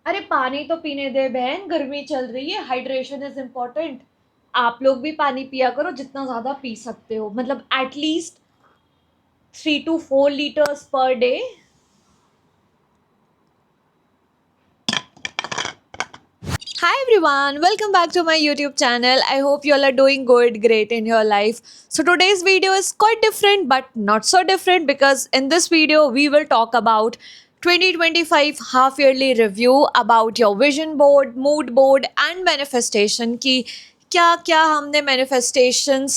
अरे पानी तो पीने दे बहन, गर्मी चल रही है, हाइड्रेशन इज इम्पोर्टेंट। आप लोग भी पानी पिया करो जितना ज्यादा पी सकते हो, मतलब at least 3 to 4 liters per day. Hi everyone, welcome back to my YouTube channel. I hope you all are doing good, great in your life. So today's video is quite different but not so different because in this video we will talk about 2025 half yearly review about your vision board, mood board and manifestation की क्या क्या हमने manifestations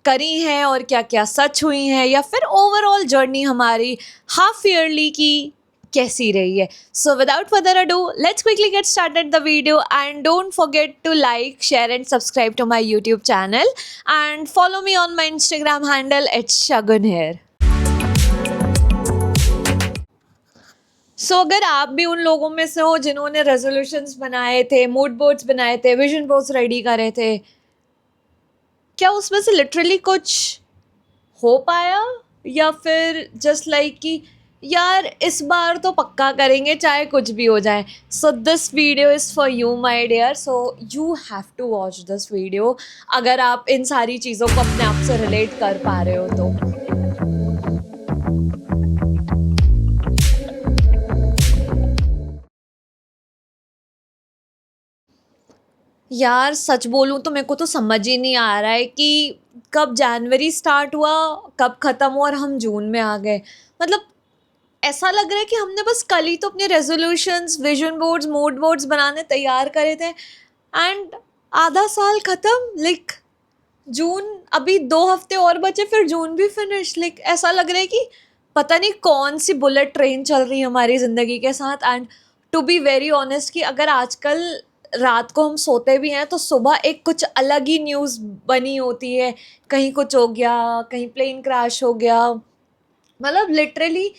करी हैं और क्या क्या सच हुई हैं, या फिर ओवरऑल जर्नी हमारी हाफ ईयरली की कैसी रही है। So without further ado let's quickly get started the video and don't forget to like, share and subscribe to my YouTube channel and follow me on my Instagram handle it's Shagun here. So अगर आप भी उन लोगों में से हो जिन्होंने resolutions बनाए थे, मूड बोर्ड्स बनाए थे, विजन बोर्ड्स रेडी करे थे, क्या उसमें से लिटरली कुछ हो पाया, या फिर जस्ट लाइक कि यार इस बार तो पक्का करेंगे चाहे कुछ भी हो जाए। So this video is for you my dear, so you have to watch this video अगर आप इन सारी चीज़ों को अपने आप से रिलेट कर पा रहे हो तो। यार सच बोलूँ तो मेरे को तो समझ ही नहीं आ रहा है कि कब जनवरी स्टार्ट हुआ, कब ख़त्म हुआ और हम जून में आ गए। मतलब ऐसा लग रहा है कि हमने बस कल ही तो अपने resolutions, vision boards, mood boards बनाने तैयार करे थे एंड आधा साल ख़त्म। लाइक जून अभी 2 हफ्ते और बचे, फिर जून भी फिनिश। लाइक ऐसा लग रहा है कि पता नहीं कौन सी बुलेट ट्रेन चल रही है हमारी ज़िंदगी के साथ। And to be very honest कि अगर आजकल रात को हम सोते भी हैं तो सुबह एक कुछ अलग ही न्यूज़ बनी होती है, कहीं कुछ हो गया, कहीं प्लेन क्रैश हो गया। मतलब लिटरली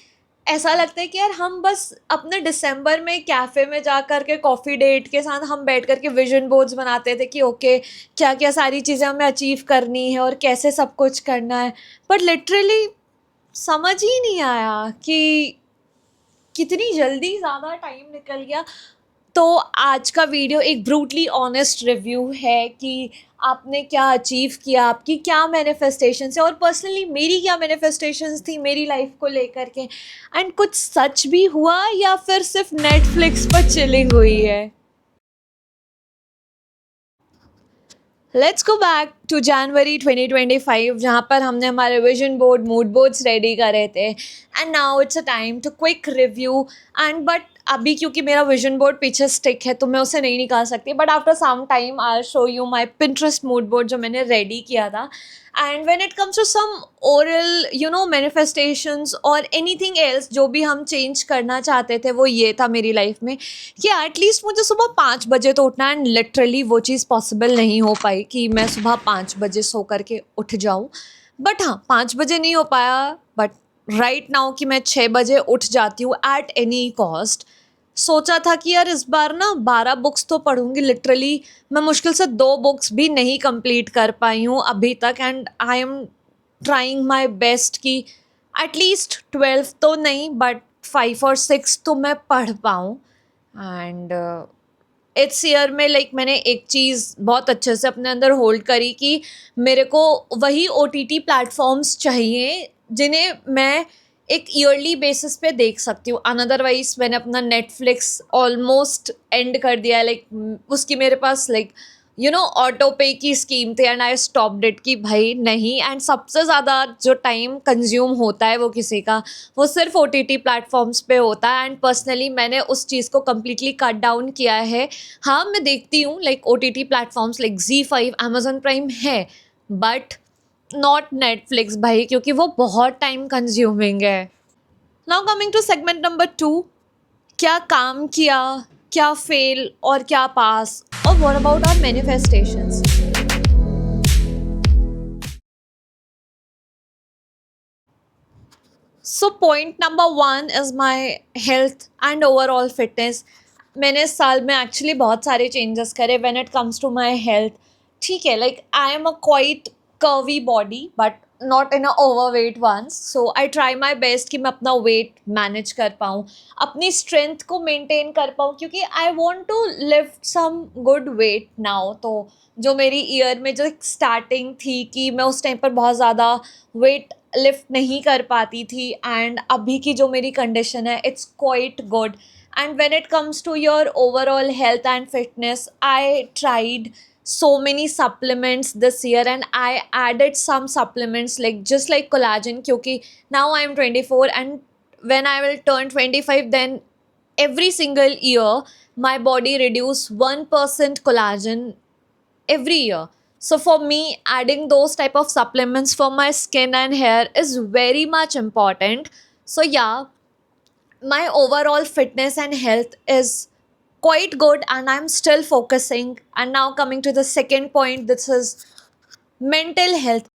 ऐसा लगता है कि यार हम बस अपने दिसंबर में कैफ़े में जा कर के कॉफ़ी डेट के साथ हम बैठ कर के विजन बोर्ड्स बनाते थे कि ओके क्या क्या सारी चीज़ें हमें अचीव करनी है और कैसे सब कुछ करना है। बट लिटरली समझ ही नहीं आया कि कितनी जल्दी ज़्यादा टाइम निकल गया। तो आज का वीडियो एक ब्रूटली ऑनेस्ट रिव्यू है कि आपने क्या अचीव किया, आपकी क्या मैनिफेस्टेशंस है और पर्सनली मेरी क्या मैनिफेस्टेशंस थी मेरी लाइफ को लेकर के, एंड कुछ सच भी हुआ या फिर सिर्फ नेटफ्लिक्स पर चिलिंग हुई है। Let's go back to January 2025 जहाँ पर हमने हमारे vision board, mood boards ready करे थे and now it's a time to quick review. And but अभी क्योंकि मेरा विजन बोर्ड पीछे स्टिक है तो मैं उसे नहीं निकाल सकती, but after some time I show you my Pinterest mood board जो मैंने रेडी किया था। And when it comes to some oral manifestations और एनीथिंग एल्स जो भी हम चेंज करना चाहते थे, वो ये था मेरी लाइफ में कि एटलीस्ट मुझे सुबह 5 बजे तो उठना। एंड लिटरली वो चीज़ पॉसिबल नहीं हो पाई कि मैं सुबह 5 बजे सो करके उठ जाऊँ। बट हाँ, 5 बजे नहीं हो पाया, बट राइट नाउ कि मैं 6 बजे उठ जाती हूँ एट एनी कॉस्ट। सोचा था कि यार इस बार ना 12 बुक्स तो पढ़ूंगी। लिटरली मैं मुश्किल से 2 बुक्स भी नहीं कंप्लीट कर पाई हूँ अभी तक, and I am trying my best कि एटलीस्ट 12 तो नहीं बट 5 और 6 तो मैं पढ़ पाऊँ। एंड इट्स ईयर में लाइक मैंने एक चीज़ बहुत अच्छे से अपने अंदर होल्ड करी कि मेरे को वही OTT प्लेटफॉर्म्स चाहिए जिन्हें मैं एक ईयरली बेसिस पे देख सकती हूँ। अनदरवाइज मैंने अपना नेटफ्लिक्स ऑलमोस्ट एंड कर दिया। लाइक उसकी मेरे पास लाइक ऑटो पे की स्कीम थी एंड आई स्टॉप्ड इट कि भाई नहीं। एंड सबसे ज़्यादा जो टाइम कंज्यूम होता है वो किसी का, वो सिर्फ OTT प्लेटफॉर्म्स पे होता है। एंड पर्सनली मैंने उस चीज़ को कम्प्लीटली कट डाउन किया है। हाँ मैं देखती हूँ like OTT platforms like ZEE5, Amazon prime है, बट नॉट नेटफ्लिक्स भाई, क्योंकि वो बहुत टाइम कंज्यूमिंग है। Now coming to segment number 2, क्या काम किया, क्या फेल और क्या पास, और what about our manifestations. So point number 1 is my health and overall fitness. मैंने इस साल में एक्चुअली बहुत सारे चेंजेस करे when it comes to my health. ठीक है, like I am a quite curvy body, but not in a overweight ones, so I try my best कि मैं अपना वेट मैनेज कर पाऊँ, अपनी स्ट्रेंथ को मेंटेन कर पाऊँ, क्योंकि I want to lift some good weight now. तो जो मेरी ईयर में जो एक स्टार्टिंग थी कि मैं उस टाइम पर बहुत ज़्यादा वेट लिफ्ट नहीं कर पाती थी, एंड अभी की जो मेरी कंडीशन है it's quite good. And when it comes to your overall health and fitness, I tried so many supplements this year, and I added some supplements like just like collagen, क्योंकि now I am 24 and when I will turn 25, then every single year my body reduce 1% collagen every year. So for me, adding those type of supplements for my skin and hair is very much important. So yeah, my overall fitness and health is quite good, and I'm still focusing. And now coming to the second point, this is mental health.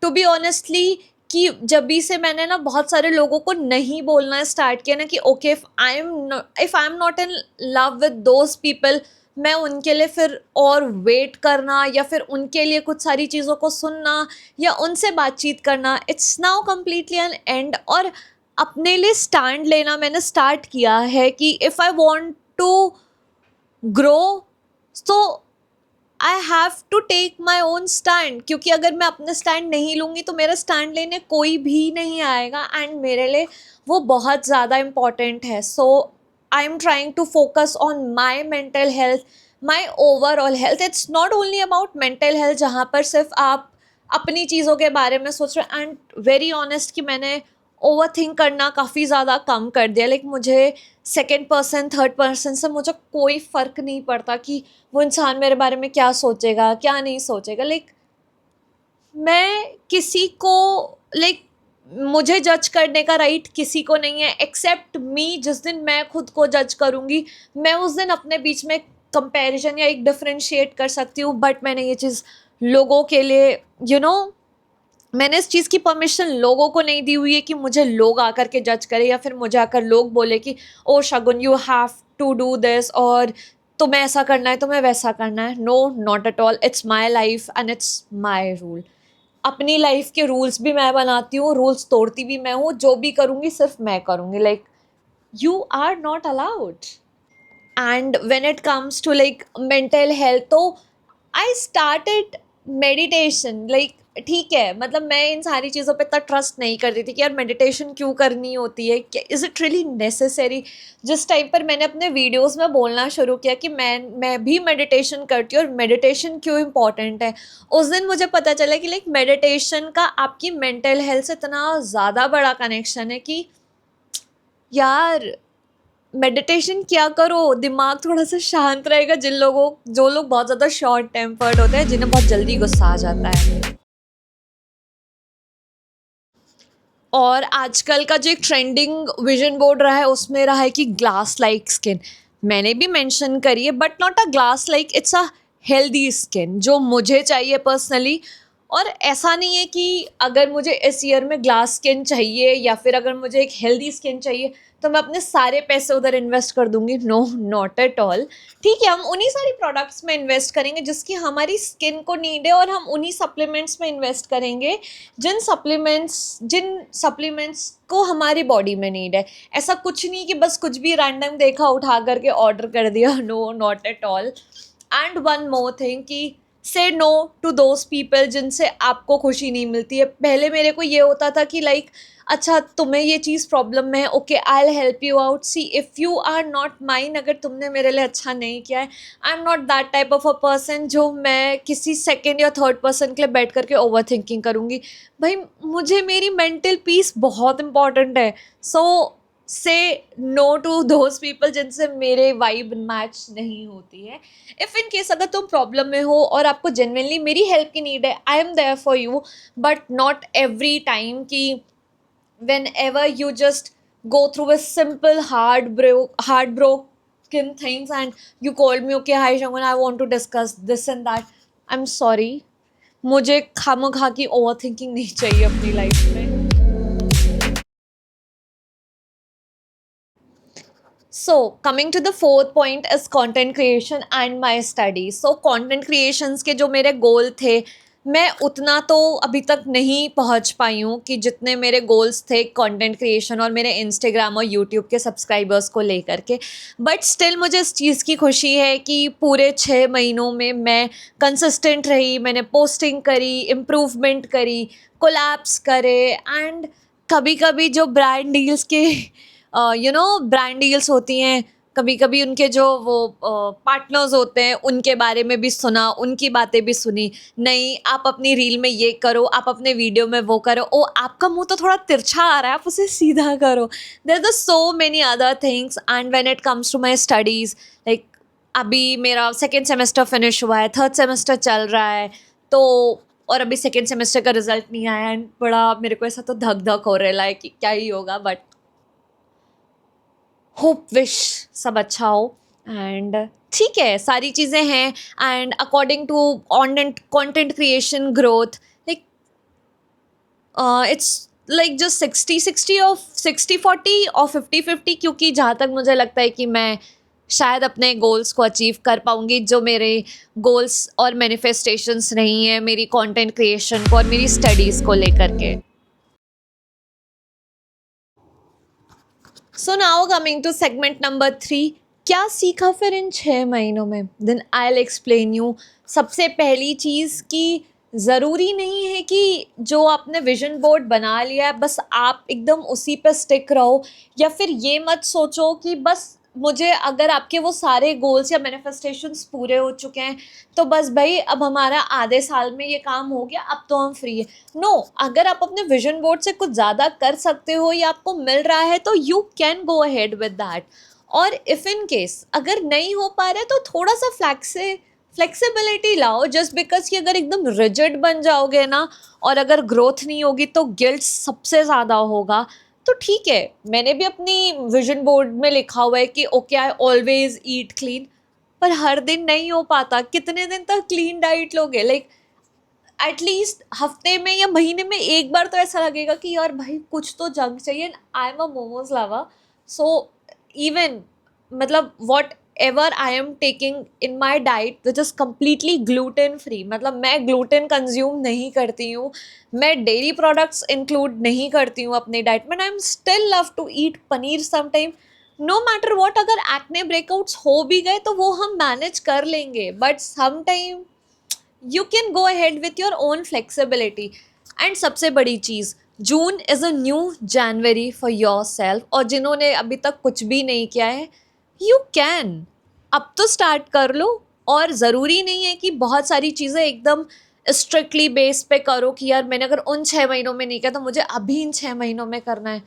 To be honestly, कि जब भी से मैंने ना बहुत सारे लोगों को नहीं बोलना स्टार्ट किया ना कि okay, if I am not in love with those people, मैं उनके लिए फिर और वेट करना या फिर उनके लिए कुछ सारी चीज़ों को सुनना या उनसे बातचीत करना, it's now completely N and. और अपने लिए स्टैंड लेना मैंने स्टार्ट किया है कि if I want to grow, तो I have to take my own stand, क्योंकि अगर मैं अपना स्टैंड नहीं लूँगी तो मेरा स्टैंड लेने कोई भी नहीं आएगा, एंड मेरे लिए वो बहुत ज़्यादा इम्पॉर्टेंट है। So I am trying to focus on my mental health, my overall health. It's not only about mental health जहाँ पर सिर्फ आप अपनी चीज़ों के बारे में सोच रहे हैं। एंड वेरी ऑनेस्ट कि मैंने ओवर थिंक करना काफ़ी ज़्यादा कम कर दिया। लाइक मुझे सेकेंड पर्सन थर्ड पर्सन से मुझे कोई फ़र्क नहीं पड़ता कि वो इंसान मेरे बारे में क्या सोचेगा क्या नहीं सोचेगा। लाइक मैं किसी को, लाइक मुझे जज करने का राइट किसी को नहीं है एक्सेप्ट मी। जिस दिन मैं खुद को जज करूँगी, मैं उस दिन अपने बीच में कंपैरिजन या एक डिफरेंशिएट कर सकती हूँ, बट मैंने ये चीज़ लोगों के लिए मैंने इस चीज़ की परमिशन लोगों को नहीं दी हुई है कि मुझे लोग आकर के जज करें या फिर मुझे आकर लोग बोले कि oh Shagun you have to do this, और तुम्हें ऐसा करना है तुम्हें वैसा करना है। No, not at all. It's my life and it's my rule. अपनी लाइफ के रूल्स भी मैं बनाती हूँ, रूल्स तोड़ती भी मैं हूँ। जो भी करूँगी सिर्फ मैं करूँगी। Like you are not allowed. And when it comes to like mental health, तो आई स्टार्टेड मेडिटेशन। लाइक ठीक है, मतलब मैं इन सारी चीज़ों पे इतना ट्रस्ट नहीं करती थी कि यार मेडिटेशन क्यों करनी होती है, क्या इज़ इट रियली नेसेसरी। जिस टाइम पर मैंने अपने वीडियोस में बोलना शुरू किया कि मैं भी मेडिटेशन करती हूँ और मेडिटेशन क्यों इम्पॉर्टेंट है, उस दिन मुझे पता चला कि लाइक मेडिटेशन का आपकी मेंटल हेल्थ से इतना ज़्यादा बड़ा कनेक्शन है कि यार मेडिटेशन किया करो, दिमाग थोड़ा सा शांत रहेगा। जो लोग बहुत ज़्यादा शॉर्ट टेम्पर्ड होते हैं, जिन्हें बहुत जल्दी गुस्सा आ जाता है। और आजकल का जो एक ट्रेंडिंग विजन बोर्ड रहा है उसमें रहा है कि ग्लास लाइक स्किन। मैंने भी मेंशन करी है, but not a glass like, it's a healthy skin जो मुझे चाहिए पर्सनली। और ऐसा नहीं है कि अगर मुझे इस ईयर में ग्लास स्किन चाहिए या फिर अगर मुझे एक हेल्दी स्किन चाहिए तो मैं अपने सारे पैसे उधर इन्वेस्ट कर दूंगी। No, not at all. ठीक है, हम उन्हीं सारी प्रोडक्ट्स में इन्वेस्ट करेंगे जिसकी हमारी स्किन को नीड है, और हम उन्हीं सप्लीमेंट्स में इन्वेस्ट करेंगे जिन सप्लीमेंट्स को हमारी बॉडी में नीड है। ऐसा कुछ नहीं कि बस कुछ भी रैंडम देखा उठा करके ऑर्डर कर दिया। No, not at all. And one more thing कि say no to those people जिनसे आपको खुशी नहीं मिलती है। पहले मेरे को ये होता था कि लाइक अच्छा तुम्हें ये चीज़ प्रॉब्लम में है, okay I will help you out. See if you are not mine, अगर तुमने मेरे लिए अच्छा नहीं किया है, I am not that type of a person जो मैं किसी सेकेंड या थर्ड पर्सन के लिए बैठ करके ओवर थिंकिंग करूँगी। भाई मुझे मेरी मेंटल पीस बहुत इंपॉर्टेंट है। सो से नो टू दोज पीपल जिनसे मेरे वाइब मैच नहीं होती है। इफ़ इन केस अगर तुम प्रॉब्लम में हो और आपको जेन्युइनली मेरी हेल्प की नीड है, I am there for you, but not every time कि whenever you just go through a simple heartbroken things and you called me, okay hi Shangun, I want to discuss this and that, I'm sorry, मुझे खामखा की over thinking नहीं चाहिए अपनी life में। So coming to the fourth point is content creation and my study. So content creations के जो मेरे गोल थे, मैं उतना तो अभी तक नहीं पहुंच पाई हूँ कि जितने मेरे गोल्स थे कंटेंट क्रिएशन और मेरे इंस्टाग्राम और यूट्यूब के सब्सक्राइबर्स को लेकर के। बट स्टिल मुझे इस चीज़ की खुशी है कि पूरे 6 महीनों में मैं कंसिस्टेंट रही, मैंने पोस्टिंग करी, इम्प्रूवमेंट करी, कोलैब्स करे, एंड कभी कभी जो ब्रांड डील्स के ब्रांड डील्स होती हैं, कभी कभी उनके जो वो पार्टनर्स होते हैं उनके बारे में भी सुना, उनकी बातें भी सुनी। नहीं, आप अपनी रील में ये करो, आप अपने वीडियो में वो करो, ओ आपका मुंह तो थोड़ा तिरछा आ रहा है, आप उसे सीधा करो। There are so many other things. And when it comes to my studies, like अभी मेरा सेकेंड सेमेस्टर फिनिश हुआ है, थर्ड सेमेस्टर चल रहा है, तो और अभी सेकेंड सेमेस्टर का रिजल्ट नहीं आया, एंड बड़ा मेरे को ऐसा तो धक धक हो रहा है कि क्या ही होगा। बट होप विश सब अच्छा हो। एंड ठीक है, सारी चीज़ें हैं। And according to content creation growth, like it's like just 60-60 और 60-40 और 50-50, क्योंकि जहाँ तक मुझे लगता है कि मैं शायद अपने गोल्स को अचीव कर पाऊँगी, जो मेरे गोल्स और मैनिफेस्टेशंस नहीं है मेरी कंटेंट क्रिएशन को और मेरी स्टडीज़ को लेकर के। So now coming to segment number 3, क्या सीखा फिर इन 6 महीनों में? Then I will explain you. सबसे पहली चीज़ कि ज़रूरी नहीं है कि जो आपने विजन बोर्ड बना लिया है बस आप एकदम उसी पे स्टिक रहो, या फिर ये मत सोचो कि बस मुझे, अगर आपके वो सारे गोल्स या मैनिफेस्टेशंस पूरे हो चुके हैं तो बस भाई अब हमारा आधे साल में ये काम हो गया, अब तो हम फ्री है। नो, अगर आप अपने विजन बोर्ड से कुछ ज़्यादा कर सकते हो या आपको मिल रहा है तो you can go ahead with that. और इफ़ इन केस अगर नहीं हो पा रहा है तो थोड़ा सा फ्लेक्सिबिलिटी लाओ। जस्ट बिकॉज कि अगर एकदम रिजिड बन जाओगे ना और अगर ग्रोथ नहीं होगी तो गिल्ट सबसे ज़्यादा होगा। तो ठीक है, मैंने भी अपनी विजन बोर्ड में लिखा हुआ है कि okay I always eat clean, पर हर दिन नहीं हो पाता। कितने दिन तक क्लीन डाइट लोगे? लाइक एटलीस्ट हफ्ते में या महीने में एक बार तो ऐसा लगेगा कि यार भाई कुछ तो जंक चाहिए। I am a momos lover, so even मतलब whatever I am taking in my diet which is completely gluten free, मतलब मैं ग्लूटेन कंज्यूम नहीं करती हूँ, मैं डेयरी प्रोडक्ट्स इंक्लूड नहीं करती हूँ अपनी डाइट में। I am still love to eat paneer sometime. No matter what, अगर एक्ने ब्रेकआउट्स हो भी गए तो वो हम मैनेज कर लेंगे, but sometime you can go ahead with your own flexibility. And सबसे बड़ी चीज़, June is a new January for yourself. और जिन्होंने अभी तक कुछ भी नहीं किया है, यू कैन अब तो स्टार्ट कर लो। और ज़रूरी नहीं है कि बहुत सारी चीज़ें एकदम स्ट्रिक्टली बेस पे करो कि यार मैंने अगर उन 6 महीनों में नहीं किया तो मुझे अभी इन 6 महीनों में करना है।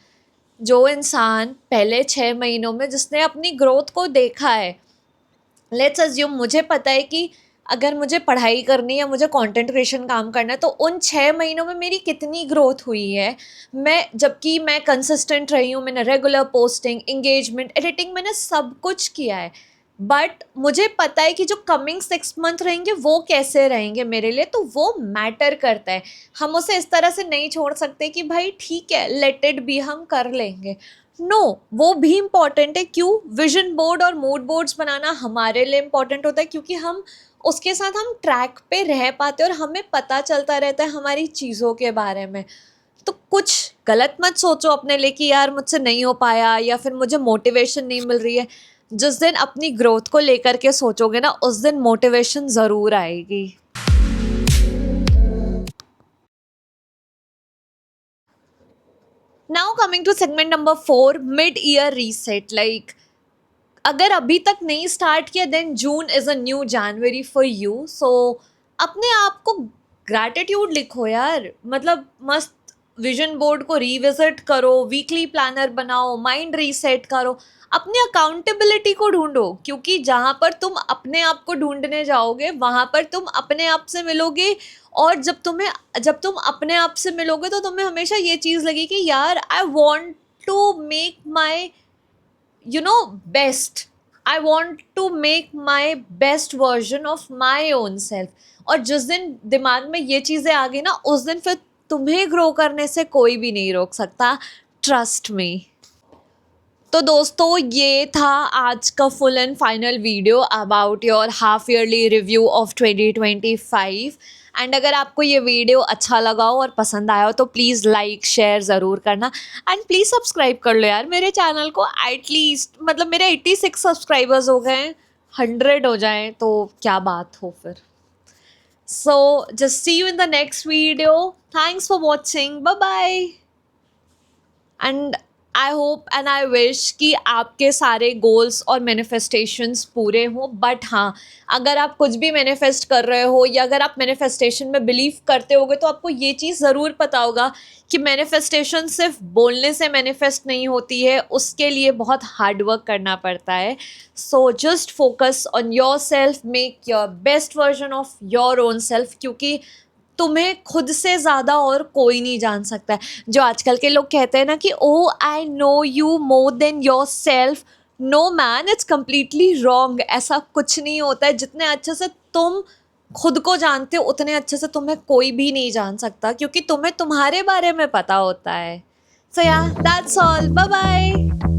जो इंसान पहले 6 महीनों में जिसने अपनी ग्रोथ को देखा है, लेट्स अज्यूम मुझे पता है कि अगर मुझे पढ़ाई करनी है, मुझे कंटेंट क्रिएशन काम करना है, तो उन 6 महीनों में मेरी कितनी ग्रोथ हुई है। मैं जबकि मैं कंसिस्टेंट रही हूँ, मैंने रेगुलर पोस्टिंग, इंगेजमेंट, एडिटिंग, मैंने सब कुछ किया है। बट मुझे पता है कि जो कमिंग 6 मंथ रहेंगे वो कैसे रहेंगे मेरे लिए, तो वो मैटर करता है। हम उसे इस तरह से नहीं छोड़ सकते कि भाई ठीक है लेट इट बी, हम कर लेंगे। नो, वो भी इम्पॉर्टेंट है। क्यों? विजन बोर्ड और मूड बोर्ड्स बनाना हमारे लिए इम्पॉर्टेंट होता है क्योंकि हम उसके साथ हम ट्रैक पे रह पाते हैं और हमें पता चलता रहता है हमारी चीज़ों के बारे में। तो कुछ गलत मत सोचो अपने लिए कि यार मुझसे नहीं हो पाया या फिर मुझे मोटिवेशन नहीं मिल रही है। जिस दिन अपनी ग्रोथ को लेकर के सोचोगे ना, उस दिन मोटिवेशन ज़रूर आएगी। Now coming to segment number 4, mid year reset. Like अगर अभी तक नहीं स्टार्ट किया then June is a new January for you. So अपने आप को ग्रैटिट्यूड लिखो यार, मतलब मस्त विजन बोर्ड को रिविजिट करो, वीकली प्लानर बनाओ, माइंड रीसेट करो, अपनी अकाउंटेबिलिटी को ढूंढो। क्योंकि जहाँ पर तुम अपने आप को ढूंढने जाओगे वहाँ पर तुम अपने आप से मिलोगे। और जब तुम अपने आप से मिलोगे तो तुम्हें हमेशा ये चीज़ लगी कि यार I want to make my best. I want to make my best version of my own self. और जिस दिन दिमाग में ये चीज़ें आ गई ना, उस दिन फिर तुम्हें ग्रो करने से कोई भी नहीं रोक सकता, ट्रस्ट मी। तो दोस्तों ये था आज का full and final video about your half yearly review of 2025। And अगर आपको ये वीडियो अच्छा लगा हो और पसंद आया हो तो प्लीज़ लाइक शेयर ज़रूर करना एंड प्लीज़ सब्सक्राइब कर लो यार मेरे चैनल को। एटलीस्ट मतलब मेरे 86 सब्सक्राइबर्स हो गए हैं, 100 हो जाएं तो क्या बात हो फिर। So just see you in the next video. Thanks for watching, bye bye. And I hope and I wish कि आपके सारे गोल्स और मैनिफेस्टेशंस पूरे हों। बट हाँ, अगर आप कुछ भी मैनिफेस्ट कर रहे हो या अगर आप मैनिफेस्टेशन में बिलीव करते होगे तो आपको ये चीज़ ज़रूर पता होगा कि मैनिफेस्टेशन सिर्फ बोलने से मैनिफेस्ट नहीं होती है, उसके लिए बहुत हार्ड वर्क करना पड़ता है। So just focus on your self, make your best version of your own self, क्योंकि तुम्हें खुद से ज़्यादा और कोई नहीं जान सकता है। जो आजकल के लोग कहते हैं ना कि oh I know you more than yourself, no man, it's completely wrong. ऐसा कुछ नहीं होता है। जितने अच्छे से तुम खुद को जानते हो उतने अच्छे से तुम्हें कोई भी नहीं जान सकता, क्योंकि तुम्हें तुम्हारे बारे में पता होता है। सो या दैट्स ऑल, बाय बाय।